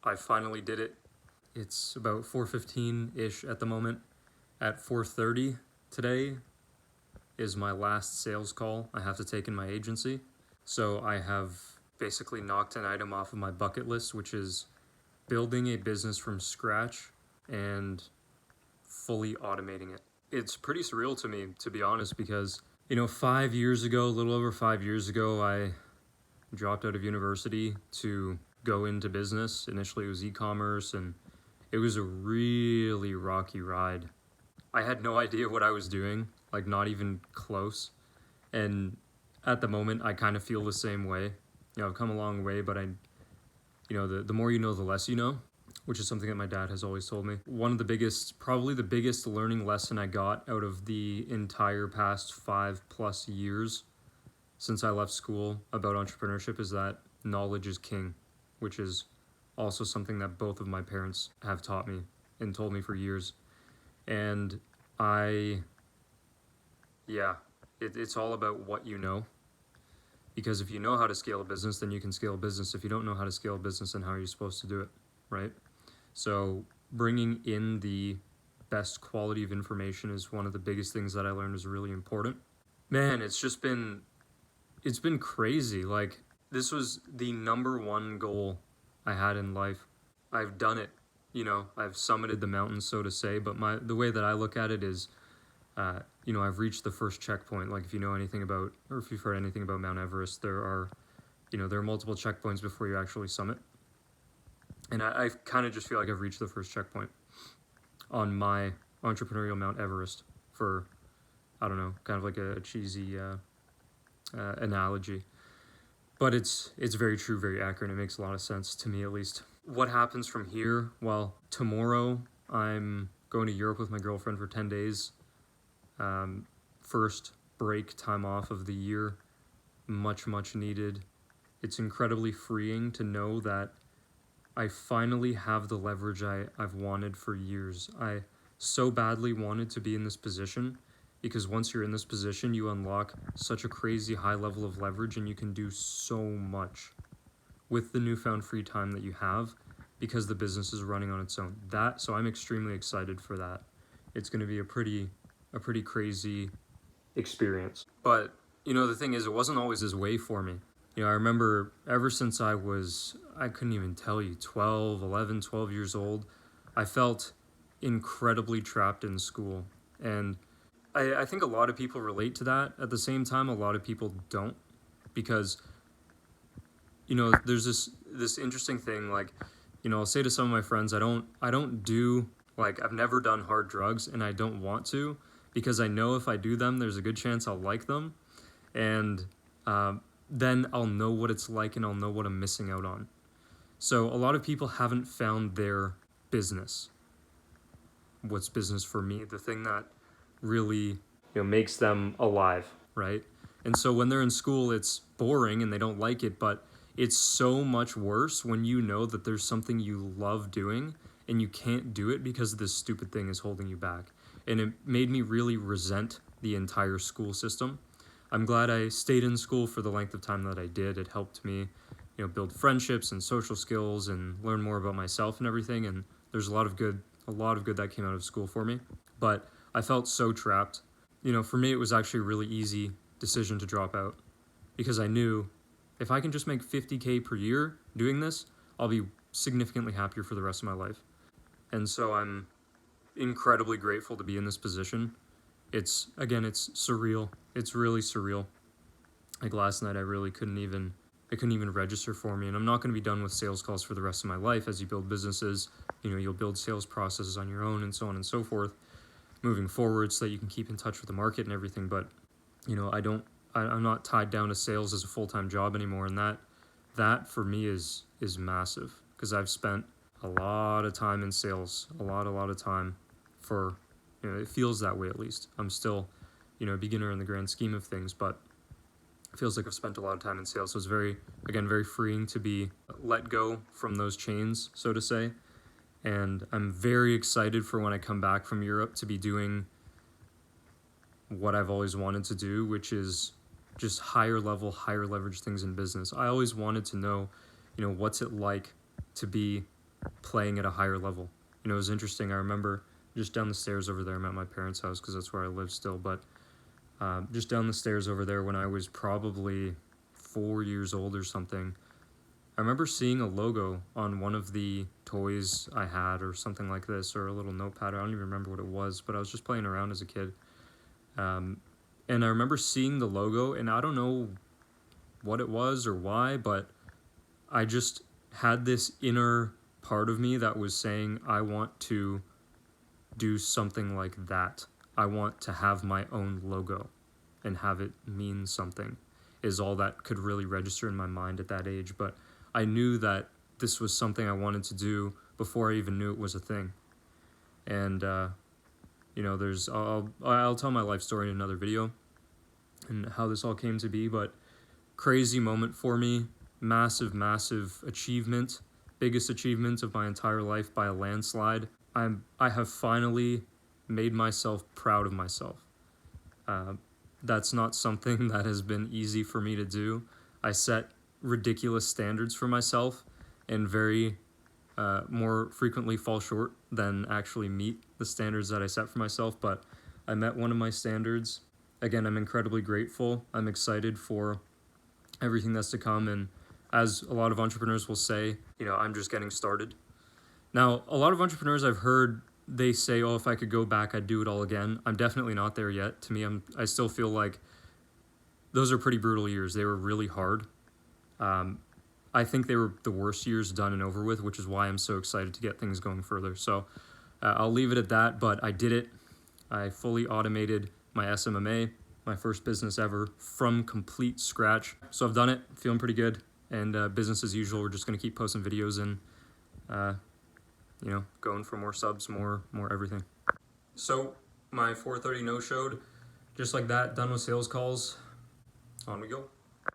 I finally did it. It's about 4:15-ish at the moment. At 4:30 today is my last sales call I have to take in my agency. So I have basically knocked an item off of my bucket list, which is building a business from scratch and fully automating it. It's pretty surreal to me, to be honest, because, 5 years ago, a little over 5 years ago, I dropped out of university to go into business. Initially, it was e-commerce, and it was a really rocky ride. I had no idea what I was doing, like not even close. And at the moment, I kind of feel the same way. I've come a long way, but the more you know, the less you know, which is something that my dad has always told me. One of the biggest, probably the biggest learning lesson I got out of the entire past 5+ years since I left school about entrepreneurship is that knowledge is king, which is also something that both of my parents have taught me and told me for years. And it's all about what you know. Because if you know how to scale a business, then you can scale a business. If you don't know how to scale a business, then how are you supposed to do it, right? So bringing in the best quality of information is one of the biggest things that I learned is really important. Man, it's been crazy. Like, this was the number one goal I had in life. I've done it, I've summited the mountain, so to say, but the way that I look at it is, I've reached the first checkpoint. Like, if you know anything about, or if you've heard anything about Mount Everest, there are multiple checkpoints before you actually summit. And I kind of just feel like I've reached the first checkpoint on my entrepreneurial Mount Everest for, I don't know, kind of like a cheesy analogy. But it's very true, very accurate. It makes a lot of sense to me, at least. What happens from here? Well, tomorrow I'm going to Europe with my girlfriend for 10 days. First break time off of the year. Much needed. It's incredibly freeing to know that I finally have the leverage I've wanted for years. I so badly wanted to be in this position because once you're in this position, you unlock such a crazy high level of leverage and you can do so much with the newfound free time that you have because the business is running on its own. So I'm extremely excited for that. It's going to be a pretty crazy experience. But, the thing is, it wasn't always this way for me. I remember ever since I couldn't even tell you, 12 years old, I felt incredibly trapped in school. And I think a lot of people relate to that. At the same time, a lot of people don't, because, there's this interesting thing, like, I'll say to some of my friends, I don't do, like, I've never done hard drugs, and I don't want to, because I know if I do them, there's a good chance I'll like them. And, then I'll know what it's like and I'll know what I'm missing out on. So a lot of people haven't found their business. What's business for me? The thing that really, makes them alive, right? And so when they're in school, it's boring and they don't like it, but it's so much worse when you know that there's something you love doing and you can't do it because this stupid thing is holding you back. And it made me really resent the entire school system. I'm glad I stayed in school for the length of time that I did. It helped me, build friendships and social skills and learn more about myself and everything. And there's a lot of good that came out of school for me. But I felt so trapped. For me, it was actually a really easy decision to drop out because I knew if I can just make $50K per year doing this, I'll be significantly happier for the rest of my life. And so I'm incredibly grateful to be in this position. It's surreal. It's really surreal. Like last night, it couldn't even register for me. And I'm not going to be done with sales calls for the rest of my life. As you build businesses, you'll build sales processes on your own and so on and so forth moving forward so that you can keep in touch with the market and everything. But, I'm not tied down to sales as a full-time job anymore. And that for me is massive because I've spent a lot of time in sales, a lot of time for, it feels that way at least. I'm still, a beginner in the grand scheme of things, but it feels like I've spent a lot of time in sales. So it's very freeing to be let go from those chains, so to say. And I'm very excited for when I come back from Europe to be doing what I've always wanted to do, which is just higher level, higher leverage things in business. I always wanted to know, what's it like to be playing at a higher level. You know, it was interesting. I remember just down the stairs over there, I'm at my parents' house because that's where I live still, but just down the stairs over there when I was probably 4 years old or something, I remember seeing a logo on one of the toys I had or something like this, or a little notepad. I don't even remember what it was, but I was just playing around as a kid. And I remember seeing the logo, and I don't know what it was or why, but I just had this inner part of me that was saying, I want to do something like that. I want to have my own logo and have it mean something, is all that could really register in my mind at that age. But I knew that this was something I wanted to do before I even knew it was a thing. And, you know, I'll tell my life story in another video and how this all came to be, but crazy moment for me, massive, massive achievement, biggest achievement of my entire life by a landslide. I have finally made myself proud of myself. That's not something that has been easy for me to do. I set ridiculous standards for myself and very more frequently fall short than actually meet the standards that I set for myself, but I met one of my standards. Again, I'm incredibly grateful. I'm excited for everything that's to come, and as a lot of entrepreneurs will say, you know, I'm just getting started. Now, a lot of entrepreneurs I've heard, they say, oh, if I could go back, I'd do it all again. I'm definitely not there yet. To me, I still feel like those are pretty brutal years. They were really hard. I think they were the worst years done and over with, which is why I'm so excited to get things going further. So I'll leave it at that, but I did it. I fully automated my SMMA, my first business ever, from complete scratch. So I've done it, feeling pretty good, and business as usual. We're just gonna keep posting videos and you know, going for more subs, more everything. So my 4:30 no-showed, just like that, done with sales calls. On we go.